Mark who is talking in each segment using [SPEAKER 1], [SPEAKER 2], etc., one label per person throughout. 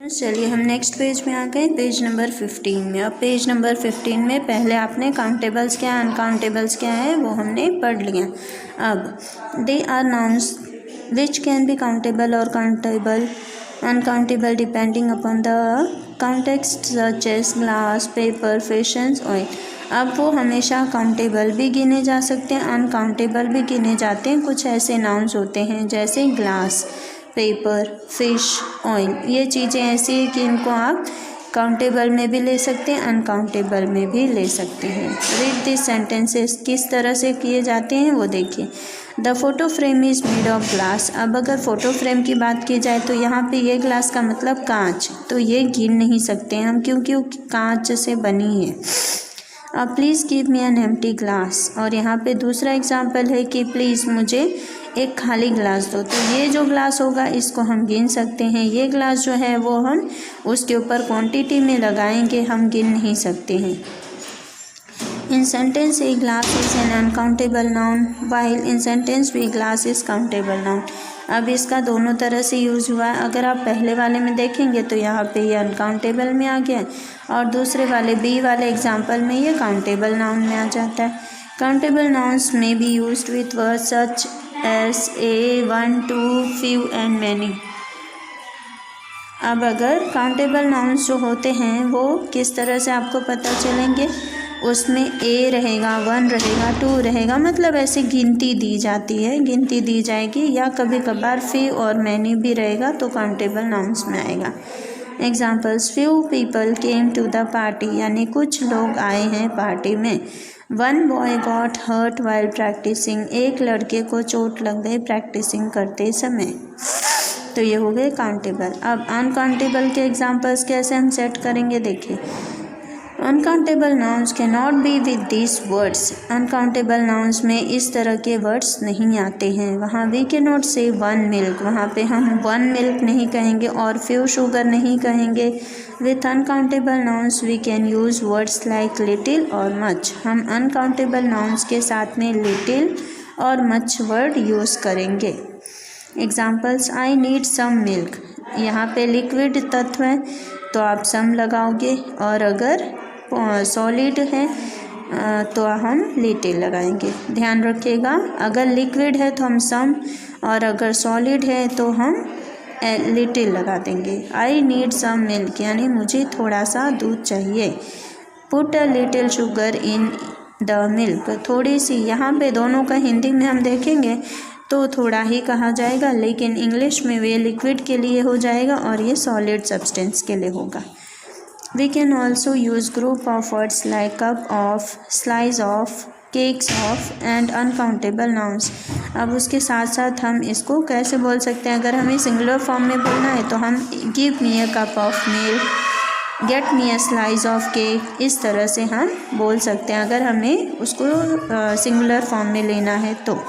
[SPEAKER 1] चलिए हम next page में आ गए, पेज नंबर 15 में। अब पेज नंबर 15 में पहले आपने काउंटेबल्स क्या है, अनकाउंटेबल्स क्या है, वो हमने पढ़ लिया। अब they are nouns which can be countable और countable uncountable depending upon the context such as glass, paper, fish and oil. अब वो हमेशा काउंटेबल भी गिने जा सकते हैं, अनकाउंटेबल भी गिने जाते हैं। कुछ ऐसे नाउन्स होते हैं जैसे ग्लास, पेपर, फिश, ऑयल, ये चीज़ें ऐसी हैं कि इनको आप काउंटेबल में भी ले सकते हैं, अनकाउंटेबल में भी ले सकते हैं। रीड दिस सेंटेंसेस किस तरह से किए जाते हैं वो देखिए। The photo frame is made of glass. अब अगर फ़ोटो फ्रेम की बात की जाए तो यहाँ पे ये ग्लास का मतलब कांच, तो ये गिन नहीं सकते हम क्योंकि वो कांच से बनी है। अब please give me an empty glass, और यहाँ पे दूसरा एग्जाम्पल है कि प्लीज़ मुझे एक खाली ग्लास दो, तो ये जो ग्लास होगा इसको हम गिन सकते हैं। ये ग्लास जो है वो हम उसके ऊपर क्वांटिटी में लगाएंगे, हम गिन नहीं सकते हैं। In sentence A glass is an uncountable noun while in sentence B glass is countable noun. अब इसका दोनों तरह से यूज़ हुआ है। अगर आप पहले वाले में देखेंगे तो यहाँ पे ये अनकाउंटेबल में आ गया, और दूसरे वाले बी वाले एग्जाम्पल में ये काउंटेबल नाउन में आ जाता है। काउंटेबल नाउन्स में be used with word such as a, one, two, few and many. अब अगर काउंटेबल नाउन्स जो होते हैं वो किस तरह से आपको पता चलेंगे, उसमें ए रहेगा, वन रहेगा, टू रहेगा, मतलब ऐसे गिनती दी जाती है, गिनती दी जाएगी, या कभी कभार फ्यू और मैनी भी रहेगा तो काउंटेबल नाउन्स में आएगा। Examples, few people came to the party, यानी कुछ लोग आए हैं पार्टी में। One boy got hurt while practising, एक लड़के को चोट लग गई प्रैक्टिसिंग करते समय। तो ये हो गए काउंटेबल। अब अनकाउंटेबल के एग्जाम्पल्स कैसे हम सेट करेंगे देखिए। Uncountable nouns can not be with this words. Uncountable nouns में इस तरह के वर्ड्स नहीं आते हैं। वहाँ वी कैन नॉट से वन मिल्क, वहाँ पे हम वन मिल्क नहीं कहेंगे, और फ्यू शुगर नहीं कहेंगे। With uncountable nouns we can use words like little और मच। हम अनकाउंटेबल नाउन्स के साथ में लिटिल और मच वर्ड यूज़ करेंगे। Examples, I need some milk, यहाँ पे लिक्विड तत्व है तो आप सम लगाओगे, और अगर सॉलिड है तो हम लिटिल लगाएंगे। ध्यान रखिएगा, अगर लिक्विड है तो हम सम, और अगर सॉलिड है तो हम लिटिल लगा देंगे। आई नीड सम मिल्क, यानी मुझे थोड़ा सा दूध चाहिए। Put a little sugar in the milk, थोड़ी सी, यहाँ पे दोनों का हिंदी में हम देखेंगे तो थोड़ा ही कहा जाएगा, लेकिन इंग्लिश में वे लिक्विड के लिए हो जाएगा और ये सॉलिड सब्सटेंस के लिए होगा। We can also use group of words like cup of, slice of, cakes of and uncountable nouns. अब उसके साथ साथ हम इसको कैसे बोल सकते हैं, अगर हमें सिंगुलर फॉर्म में बोलना है तो हम give me a cup of milk, get me a slice of cake, इस तरह से हम बोल सकते हैं अगर हमें उसको सिंगुलर फॉर्म में लेना है तो।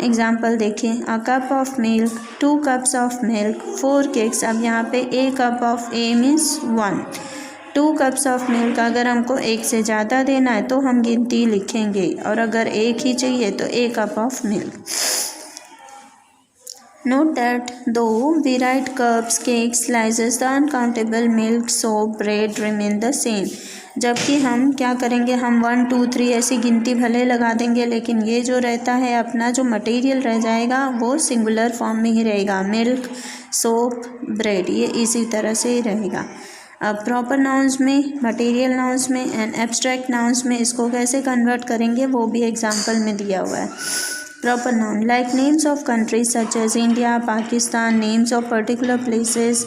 [SPEAKER 1] एग्जाम्पल देखिए, a cup of milk, 2 cups of milk, 4 cakes. अब यहाँ पे a cup of a means 1, 2 cups of milk, अगर हमको एक से ज़्यादा देना है तो हम गिनती लिखेंगे, और अगर एक ही चाहिए तो a cup of milk. Note that though we write cups, cakes, slices, the uncountable milk, soap, bread remain the same. जबकि हम क्या करेंगे, हम 1, 2, 3 ऐसी गिनती भले लगा देंगे, लेकिन ये जो रहता है अपना जो मटेरियल रह जाएगा वो सिंगुलर फॉर्म में ही रहेगा। मिल्क, सोप, ब्रेड, ये इसी तरह से ही रहेगा। अब प्रॉपर नाउन्स में, मटेरियल नाउन्स में एंड एब्स्ट्रैक्ट नाउन्स में इसको कैसे कन्वर्ट करेंगे वो भी एग्जाम्पल में दिया हुआ है। Proper noun like names of countries such as India, Pakistan, names of particular places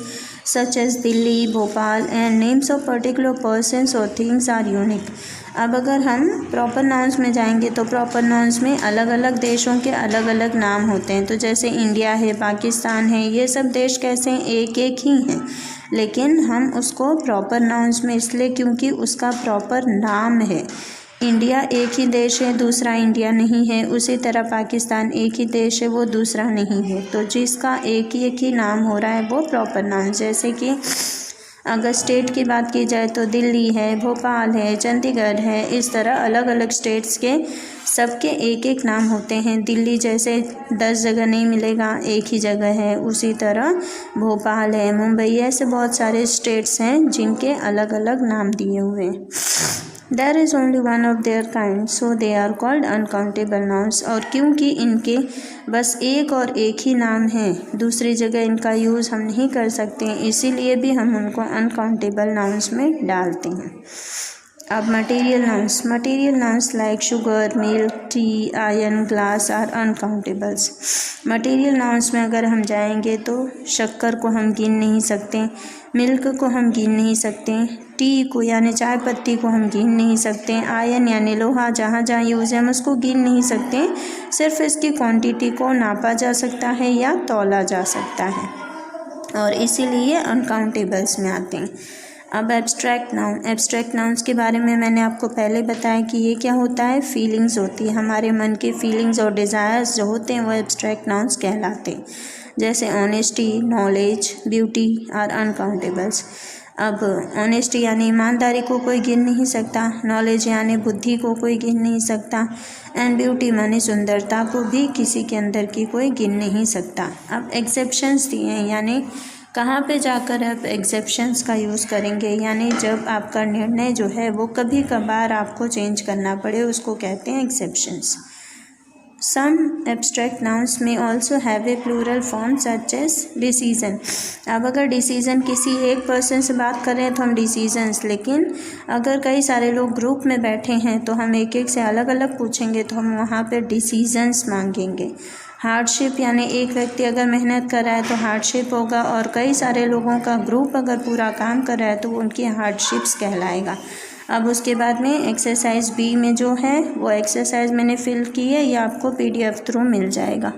[SPEAKER 1] such as Delhi, Bhopal and names of particular persons or things are unique. अब अगर हम प्रॉपर नाउन्स में जाएंगे तो प्रॉपर नाउन्स में अलग अलग देशों के अलग अलग नाम होते हैं। तो जैसे इंडिया है, पाकिस्तान है, ये सब देश कैसे हैं, एक एक ही हैं, लेकिन हम उसको प्रॉपर नाउन्स में इसलिए क्योंकि उसका प्रॉपर नाम है। इंडिया एक ही देश है, दूसरा इंडिया नहीं है। उसी तरह पाकिस्तान एक ही देश है, वो दूसरा नहीं है। तो जिसका एक ही नाम हो रहा है वो प्रॉपर नाउन। जैसे कि अगर स्टेट की बात की जाए तो दिल्ली है, भोपाल है, चंडीगढ़ है, इस तरह अलग अलग स्टेट्स के सबके एक एक नाम होते हैं। दिल्ली जैसे 10 जगह नहीं मिलेगा, एक ही जगह है। उसी तरह भोपाल है, मुंबई, ऐसे बहुत सारे स्टेट्स हैं जिनके अलग अलग नाम दिए हुए हैं। There is only one of their kind, so they are called uncountable nouns। और क्योंकि इनके बस एक और एक ही नाम है, दूसरी जगह इनका यूज़ हम नहीं कर सकते हैं, इसीलिए भी हम उनको अनकाउंटेबल नाउन्स में डालते हैं। अब material nouns like sugar, milk, tea, iron, glass are uncountables. Material nouns में अगर हम जाएंगे तो शक्कर को हम गिन नहीं सकते, मिल्क को हम गिन नहीं सकते, टी को यानी चाय पत्ती को हम गिन नहीं सकते, आयरन यानी लोहा जहाँ जहाँ यूज़ है हम उसको गिन नहीं सकते, सिर्फ इसकी क्वांटिटी को नापा जा सकता है या तौला जा सकता है, और इसीलिए अनकाउंटेबल्स में आते हैं। अब एब्स्ट्रैक्ट नाउन्स के बारे में मैंने आपको पहले बताया कि ये क्या होता है, फीलिंग्स होती है, हमारे मन के फीलिंग्स और डिज़ायर्स जो होते हैं वो एब्स्ट्रैक्ट नाउन्स कहलाते हैं। जैसे honesty, knowledge, beauty are uncountables. अब ऑनेस्टी यानी ईमानदारी को कोई गिन नहीं सकता, नॉलेज यानी बुद्धि को कोई गिन नहीं सकता, एंड ब्यूटी माने सुंदरता को भी किसी के अंदर की कोई गिन नहीं सकता। अब एक्सेप्शंस दिए हैं, यानी कहाँ पे जाकर आप एक्सेप्शंस का यूज़ करेंगे, यानी जब आपका निर्णय जो है वो कभी कभार आपको चेंज करना पड़े, उसको कहते हैं एक्सेप्शंस। सम एब्स्ट्रैक्ट नाउन्स में also have a plural form such as decision. अब अगर डिसीजन किसी एक पर्सन से बात कर रहे हैं तो हम डिसीजंस, लेकिन अगर कई सारे लोग ग्रुप में बैठे हैं तो हम एक एक से अलग अलग पूछेंगे तो हम वहाँ पे डिसीजंस मांगेंगे। हार्डशिप यानी एक व्यक्ति अगर मेहनत कर रहा है तो हार्डशिप होगा, और कई सारे लोगों का ग्रुप अगर पूरा काम कर रहा है तो उनकी हार्डशिप्स कहलाएगा। अब उसके बाद में एक्सरसाइज बी में जो है वो एक्सरसाइज मैंने फिल की है, ये आपको PDF थ्रू मिल जाएगा।